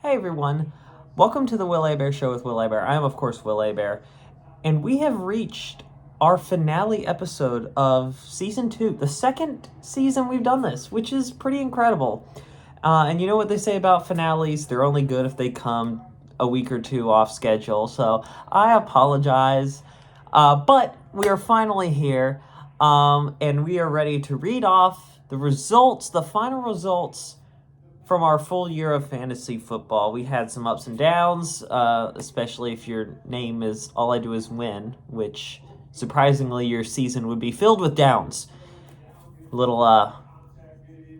Hey everyone, welcome to the Will A. Bear Show with Will A. Bear. I am, of course, Will A. Bear, and we have reached our finale episode of Season 2, the second season we've done this, which is pretty incredible. And you know what they say about finales? They're only good if they come a week or two off schedule, so I apologize. But we are finally here, and we are ready to read off the results, the final results from our full year of fantasy football. We had some ups and downs, especially if your name is All I Do Is Win, which surprisingly your season would be filled with downs. A little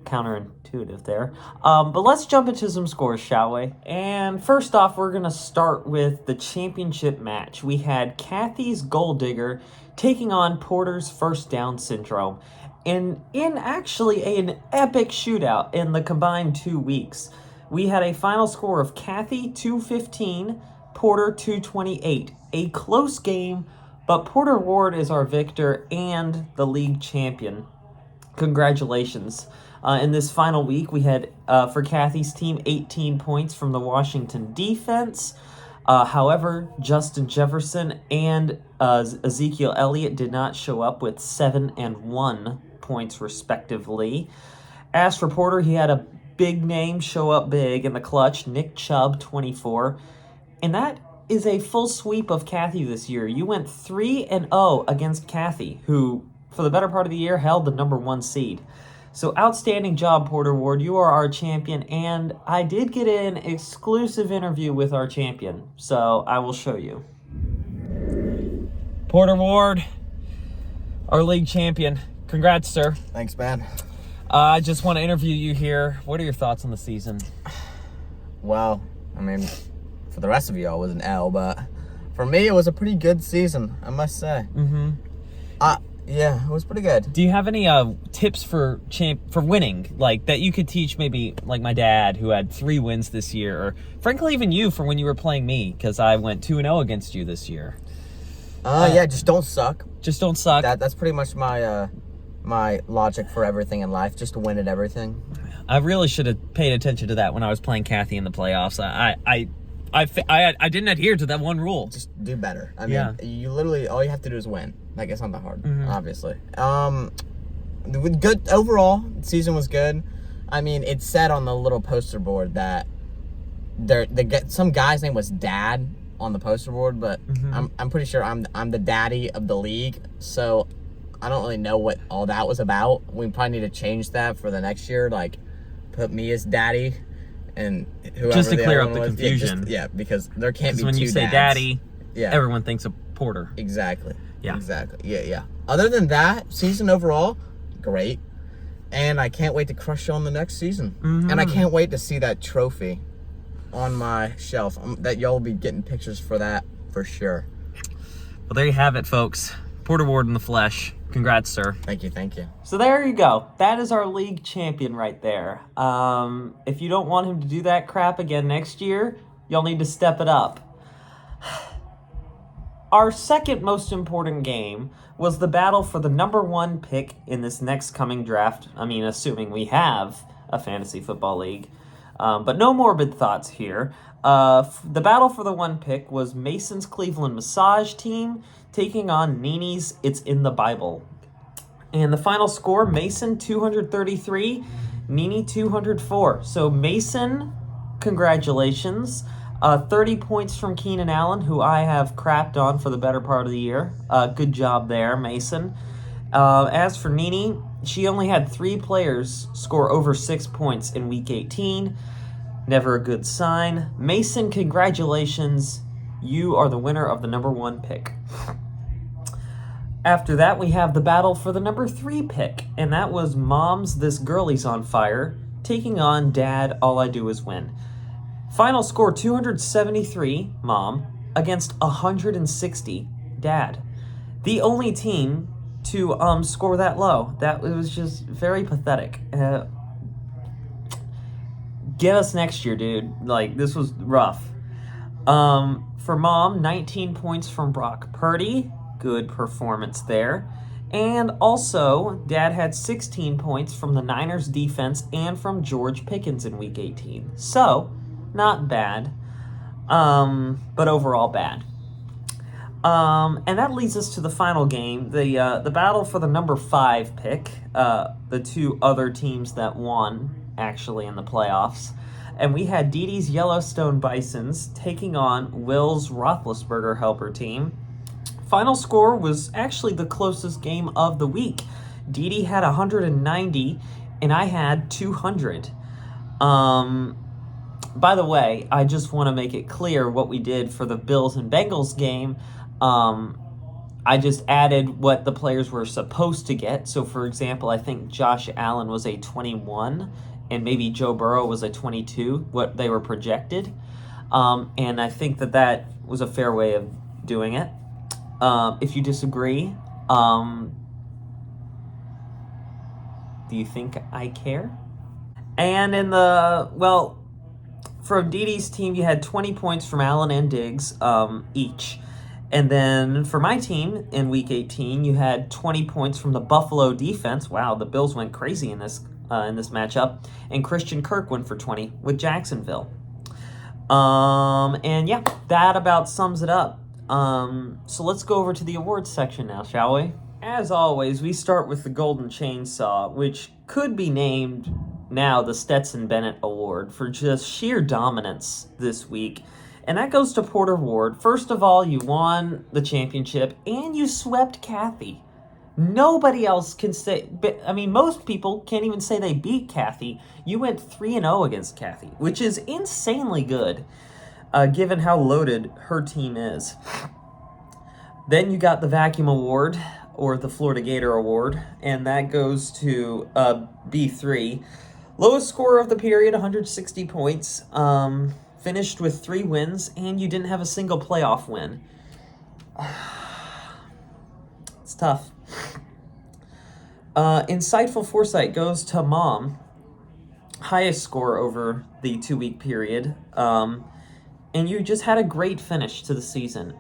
counterintuitive there. But let's jump into some scores, shall we? And first off, we're going to start with the championship match. We had Kathy's Gold Digger taking on Porter's First Down Syndrome. And in actually an epic shootout in the combined 2 weeks, we had a final score of Kathy 215, Porter 228. A close game, but Porter Ward is our victor and the league champion. Congratulations. In this final week, we had, for Kathy's team, 18 points from the Washington defense. However, Justin Jefferson and Ezekiel Elliott did not show up with 7 and 1 points respectively. As for Porter, he had a big name show up big in the clutch, Nick Chubb, 24. And that is a full sweep of Kathy this year. You went 3-0 against Kathy, who, for the better part of the year, held the number 1 seed. So outstanding job, Porter Ward. You are our champion, and I did get an exclusive interview with our champion, so I will show you. Porter Ward, our league champion. Congrats, sir. Thanks, man. I just want to interview you here. What are your thoughts on the season? Well, I mean, for the rest of y'all, it was an L, but for me, it was a pretty good season, I must say. Mm-hmm. Yeah, it was pretty good. Do you have any tips for winning, like that you could teach maybe like my dad who had 3 wins this year, or frankly even you for when you were playing me, because I went 2-0 against you this year? Yeah, just don't suck. Just don't suck. That's pretty much my my logic for everything in life, just to win at everything. I really should have paid attention to that when I was playing Kathy in the playoffs. I didn't adhere to that one rule. Just do better. I mean, you literally, all you have to do is win. Like, it's not that hard, obviously. Good overall. Season was good. I mean, it said on the little poster board that some guy's name was Dad on the poster board, but I'm pretty sure I'm the daddy of the league. So I don't really know what all that was about. We probably need to change that for the next year. Like, put me as daddy. And whoever just to clear up the was, confusion. Yeah, because there can't be when two you say dads. daddy, everyone thinks of Porter. Exactly. Yeah. Exactly. Yeah. Other than that, season overall, great. And I can't wait to crush you on the next season. And I can't wait to see that trophy on my shelf. That y'all will be getting pictures for that for sure. Well, there you have it, folks. Porter Ward in the flesh. Congrats, sir. Thank you. So there you go. That is our league champion right there. If you don't want him to do that crap again next year, you'll need to step it up. Our second most important game was the battle for the number 1 pick in this next coming draft. I mean, assuming we have a fantasy football league. But no morbid thoughts here. The battle for the 1 pick was Mason's Cleveland Massage team taking on Nini's It's in the Bible. And the final score, Mason 233, Nini 204. So Mason, congratulations. 30 points from Keenan Allen, who I have crapped on for the better part of the year. Good job there, Mason. As for Nini, she only had 3 players score over 6 points in Week 18. Never a good sign. Mason, congratulations. You are the winner of the number 1 pick. After that, we have the battle for the number 3 pick, and that was Mom's This Girlie's on Fire taking on Dad All I Do Is Win. Final score 273, Mom, against 160, Dad. The only team to score that low. That was just very pathetic. Get us next year, dude. Like, this was rough. For Mom, 19 points from Brock Purdy. Good performance there. And also, Dad had 16 points from the Niners defense and from George Pickens in Week 18. So, not bad, but overall bad. And that leads us to the final game, the battle for the number 5 pick, the two other teams that won, actually, in the playoffs. And we had Dee Dee's Yellowstone Bisons taking on Will's Roethlisberger Helper team. Final score was actually the closest game of the week. Dee Dee had 190, and I had 200. By the way, I just want to make it clear what we did for the Bills and Bengals game. I just added what the players were supposed to get. So, for example, I think Josh Allen was a 21, and maybe Joe Burrow was a 22, what they were projected. And I think that was a fair way of doing it. If you disagree, do you think I care? And in from Dee Dee's team, you had 20 points from Allen and Diggs each. And then for my team in Week 18, you had 20 points from the Buffalo defense. Wow, the Bills went crazy in this matchup. And Christian Kirk went for 20 with Jacksonville. And yeah, that about sums it up. So let's go over to the awards section now, shall we? As always, we start with the Golden Chainsaw, which could be named now the Stetson Bennett Award for just sheer dominance this week. And that goes to Porter Ward. First of all, you won the championship and you swept Kathy. Nobody else can say, most people can't even say they beat Kathy. You went 3-0 against Kathy, which is insanely good, given how loaded her team is. Then you got the Vacuum Award, or the Florida Gator Award, and that goes to B3. Lowest score of the period, 160 points. Finished with 3 wins, and you didn't have a single playoff win. It's tough. Insightful Foresight goes to Mom. Highest score over the 2-week period. And you just had a great finish to the season.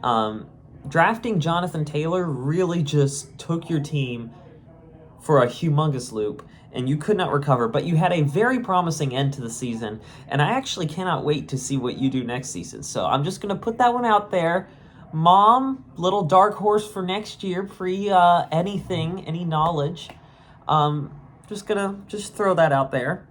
Drafting Jonathan Taylor really just took your team for a humongous loop, and you could not recover, but you had a very promising end to the season, and I actually cannot wait to see what you do next season. So I'm just going to put that one out there. Mom, little dark horse for next year, any knowledge. Just throw that out there.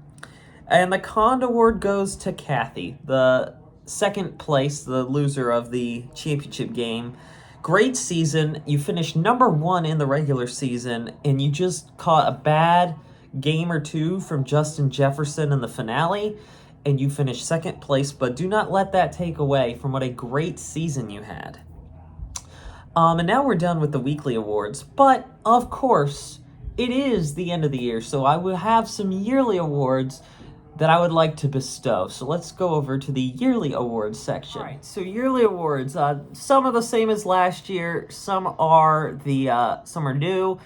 And the Cond Award goes to Kathy, the second place, the loser of the championship game. Great season. You finished number 1 in the regular season, and you just caught a bad game or two from Justin Jefferson in the finale, and you finished second place, but do not let that take away from what a great season you had. And now we're done with the weekly awards, but of course, it is the end of the year, so I will have some yearly awards that I would like to bestow. So let's go over to the yearly awards section. All right, so yearly awards, some are the same as last year, some are new.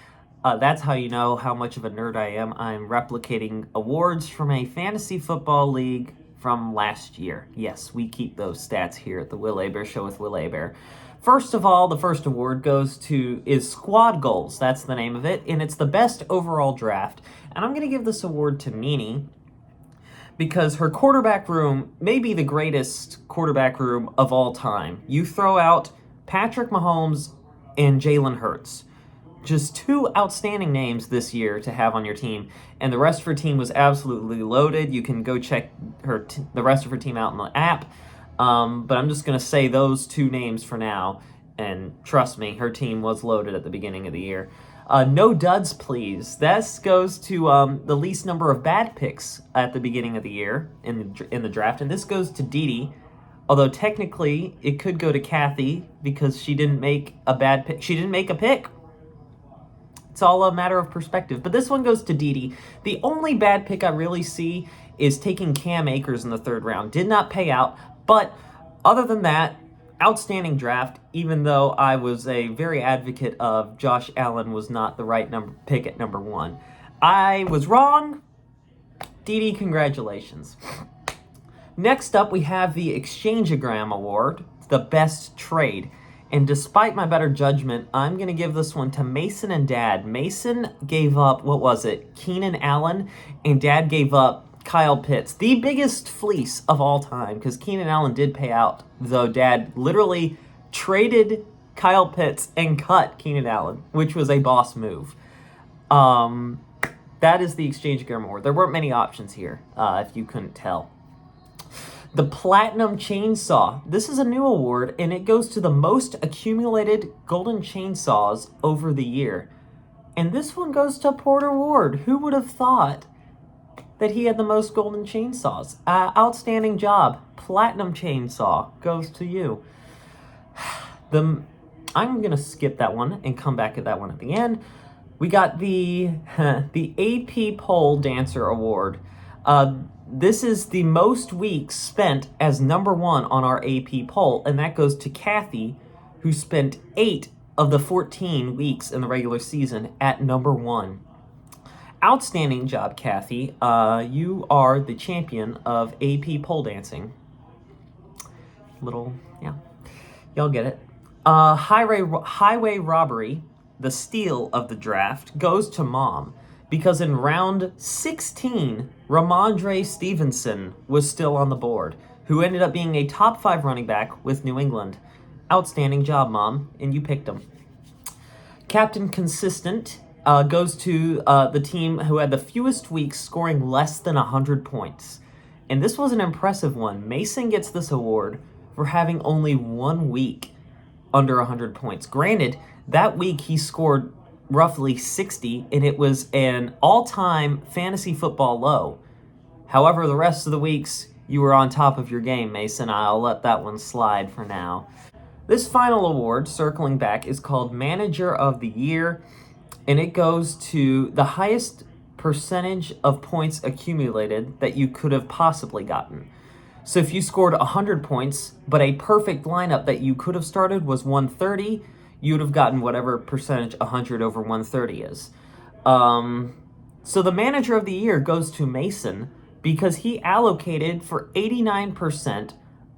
That's how you know how much of a nerd I am. I'm replicating awards from a fantasy football league from last year. Yes, we keep those stats here at the Will Bear Show with Will Bear. First of all, the first award is Squad Goals. That's the name of it, and it's the best overall draft. And I'm going to give this award to Nene because her quarterback room may be the greatest quarterback room of all time. You throw out Patrick Mahomes and Jalen Hurts. Just 2 outstanding names this year to have on your team, and the rest of her team was absolutely loaded. You can go check the rest of her team out in the app, but I'm just going to say those 2 names for now, and trust me, her team was loaded at the beginning of the year. No duds, please. This goes to the least number of bad picks at the beginning of the year in the draft, and this goes to Dee Dee. Although technically it could go to Kathy because she didn't make a bad pick. She didn't make a pick. It's all a matter of perspective. But this one goes to Dee Dee. The only bad pick I really see is taking Cam Akers in the 3rd round. Did not pay out. But other than that, outstanding draft, even though I was a very advocate of Josh Allen was not the right pick at number 1. I was wrong. Dee Dee, congratulations. Next up, we have the Exchangeogram Award, the best trade. And despite my better judgment, I'm going to give this one to Mason and Dad. Mason gave up, Keenan Allen, and Dad gave up Kyle Pitts, the biggest fleece of all time, because Keenan Allen did pay out, though Dad literally traded Kyle Pitts and cut Keenan Allen, which was a boss move. That is the Exchange Gear Award. There weren't many options here, if you couldn't tell. The Platinum Chainsaw. This is a new award, and it goes to the most accumulated golden chainsaws over the year. And this one goes to Porter Ward. Who would have thought that he had the most golden chainsaws? Outstanding job. Platinum Chainsaw goes to you. I'm going to skip that one and come back at that one at the end. We got the AP Pole Dancer Award. This is the most weeks spent as number one on our AP poll, and that goes to Kathy, who spent 8 of the 14 weeks in the regular season at number one. Outstanding job, Kathy. You are the champion of AP pole dancing. Y'all get it. Highway Robbery, the steal of the draft, goes to Mom, because in round 16, Ramondre Stevenson was still on the board, who ended up being a top 5 running back with New England. Outstanding job, Mom, and you picked him. Captain Consistent goes to the team who had the fewest weeks scoring less than 100 points. And this was an impressive one. Mason gets this award for having only 1 week under 100 points. Granted, that week he scored roughly 60, and it was an all-time fantasy football low. However, the rest of the weeks, you were on top of your game, Mason. I'll let that one slide for now. This final award, circling back, is called Manager of the Year, and it goes to the highest percentage of points accumulated that you could have possibly gotten. So if you scored 100 points, but a perfect lineup that you could have started was 130, you would have gotten whatever percentage 100 over 130 is. So the Manager of the Year goes to Mason because he allocated for 89%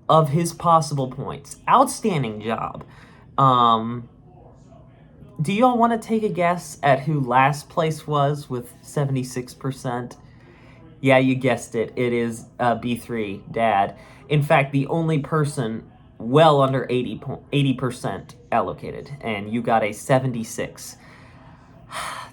of his possible points. Outstanding job. Do y'all want to take a guess at who last place was with 76%? Yeah, you guessed it. It is B3, Dad. In fact, the only person well under 80% allocated, and you got a 76.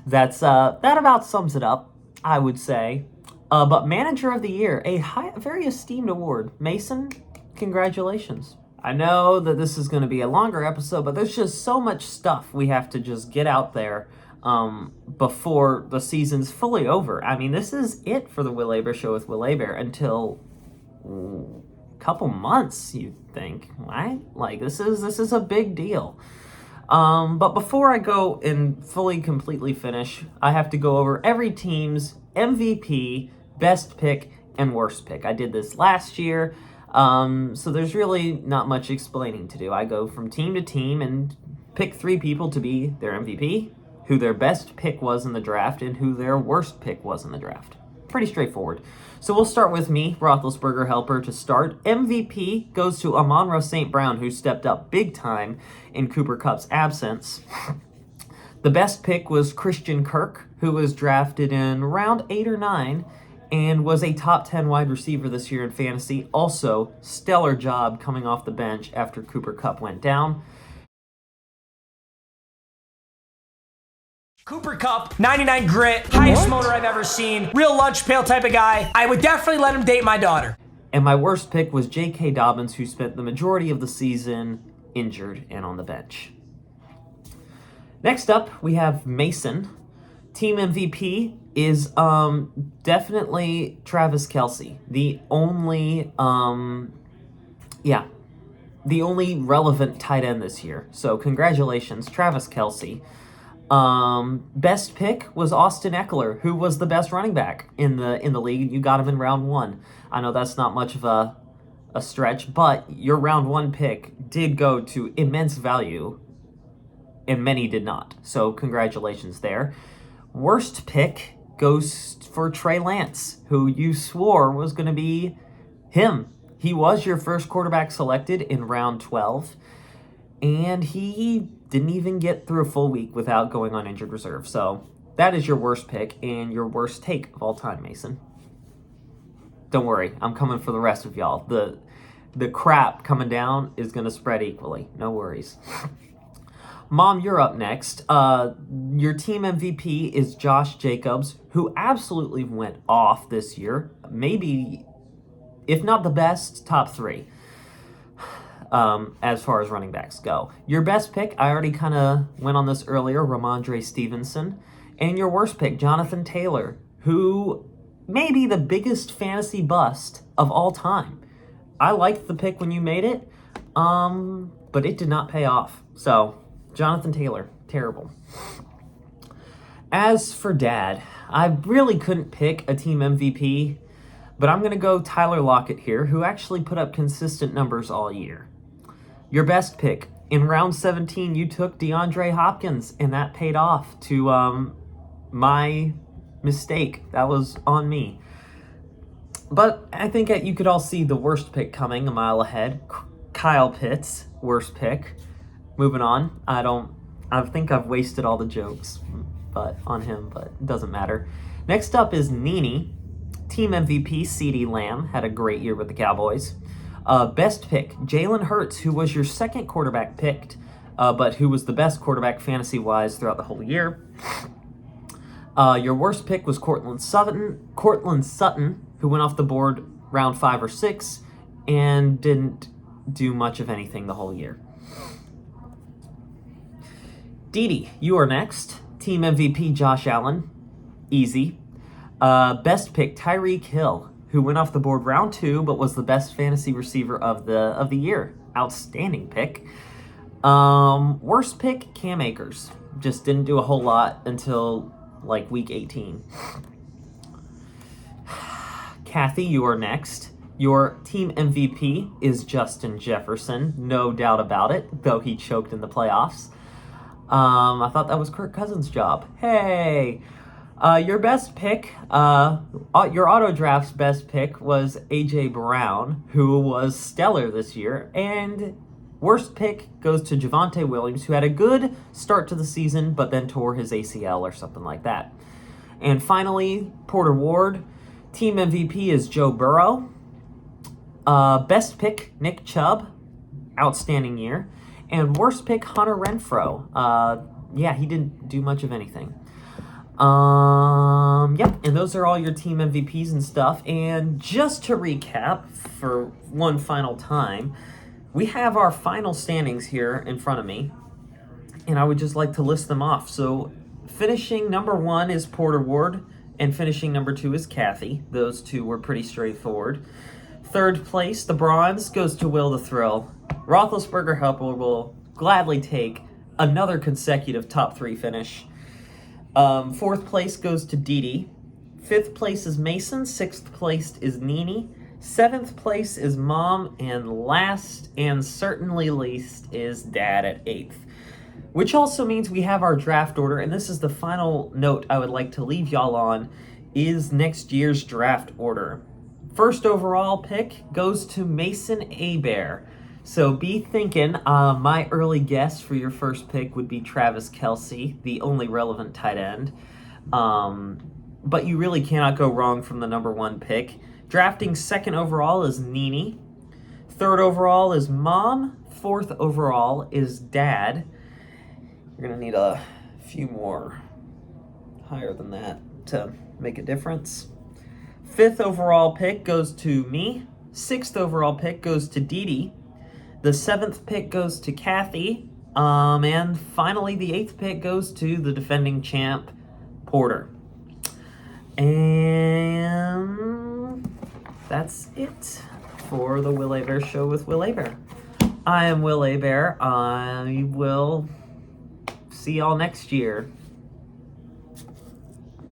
That about sums it up, I would say. But Manager of the Year, a very esteemed award. Mason, congratulations. I know that this is going to be a longer episode, but there's just so much stuff we have to just get out there before the season's fully over. I mean, this is it for the Will Aber Show with Will Aber until couple months, you'd think, right? Like, this is a big deal. But before I go and completely finish, I have to go over every team's MVP, best pick, and worst pick. I did this last year, so there's really not much explaining to do. I go from team to team and pick 3 people to be their MVP, who their best pick was in the draft, and who their worst pick was in the draft. Pretty straightforward. So we'll start with me, Roethlisberger helper, to start. MVP goes to Amon-Ra St. Brown, who stepped up big time in Cooper Kupp's absence. The best pick was Christian Kirk, who was drafted in round 8 or 9 and was a top 10 wide receiver this year in fantasy. Also, stellar job coming off the bench after Cooper Kupp went down. Cooper Kupp, 99 grit, highest motor I've ever seen, real lunch pail type of guy. I would definitely let him date my daughter. And my worst pick was J.K. Dobbins, who spent the majority of the season injured and on the bench. Next up, we have Mason. Team MVP is definitely Travis Kelce, the only relevant tight end this year. So congratulations, Travis Kelce. Best pick was Austin Eckler, who was the best running back in the league. You got him in round 1. I know that's not much of a stretch, but your round 1 pick did go to immense value, and many did not. So congratulations there. Worst pick goes for Trey Lance, who you swore was going to be him. He was your first quarterback selected in round 12, and he didn't even get through a full week without going on injured reserve. So that is your worst pick and your worst take of all time, Mason. don't worry. I'm coming for the rest of y'all. The crap coming down is going to spread equally. No worries. Mom, you're up next. Your team MVP is Josh Jacobs, who absolutely went off this year. Maybe, if not the best, top 3 as far as running backs go. Your best pick, I already kind of went on this earlier, Ramondre Stevenson. And your worst pick, Jonathan Taylor, who may be the biggest fantasy bust of all time. I liked the pick when you made it, but it did not pay off. So, Jonathan Taylor, terrible. As for Dad, I really couldn't pick a team MVP, but I'm going to go Tyler Lockett here, who actually put up consistent numbers all year. Your best pick, in round 17, you took DeAndre Hopkins, and that paid off to my mistake. That was on me. But I think you could all see the worst pick coming a mile ahead. Kyle Pitts, worst pick. Moving on. I think I've wasted all the jokes on him, but it doesn't matter. Next up is Nene. Team MVP, CeeDee Lamb, had a great year with the Cowboys. Best pick, Jalen Hurts, who was your second quarterback picked, but who was the best quarterback fantasy-wise throughout the whole year. Your worst pick was Cortland Sutton, who went off the board round 5 or 6 and didn't do much of anything the whole year. Didi, you are next. Team MVP, Josh Allen. Easy. Best pick, Tyreek Hill, who went off the board round 2, but was the best fantasy receiver of the year. Outstanding pick. Worst pick, Cam Akers. Just didn't do a whole lot until like week 18. Kathy, you are next. Your team MVP is Justin Jefferson, no doubt about it, though he choked in the playoffs. I thought that was Kirk Cousins' job. Hey! Your best pick, your auto draft's best pick was A.J. Brown, who was stellar this year, and worst pick goes to Javonte Williams, who had a good start to the season, but then tore his ACL or something like that. And finally, Porter Ward, team MVP is Joe Burrow. Best pick, Nick Chubb, outstanding year. And worst pick, Hunter Renfrow. He didn't do much of anything. And those are all your team MVPs and stuff. And just to recap for one final time, we have our final standings here in front of me, and I would just like to list them off. So finishing number 1 is Porter Ward, and finishing number 2 is Kathy. Those two were pretty straightforward. Third place, the bronze, goes to Will the Thrill. Roethlisberger will gladly take another consecutive top 3 finish. Fourth place goes to Didi. Fifth place is Mason. 6th place is Nene. 7th place is Mom. And last and certainly least is Dad at 8th. Which also means we have our draft order, and this is the final note I would like to leave y'all on, is next year's draft order. First overall pick goes to Mason Abear. So be thinking, my early guess for your first pick would be Travis Kelce, the only relevant tight end. But you really cannot go wrong from the number 1 pick. Drafting second overall is Nene. Third overall is Mom. Fourth overall is Dad. You're going to need a few more higher than that to make a difference. Fifth overall pick goes to me. 6th overall pick goes to Didi. The 7th pick goes to Kathy. And finally, the 8th pick goes to the defending champ, Porter. And that's it for the Will Abear Show with Will Abear. I am Will Abear. I will see y'all next year.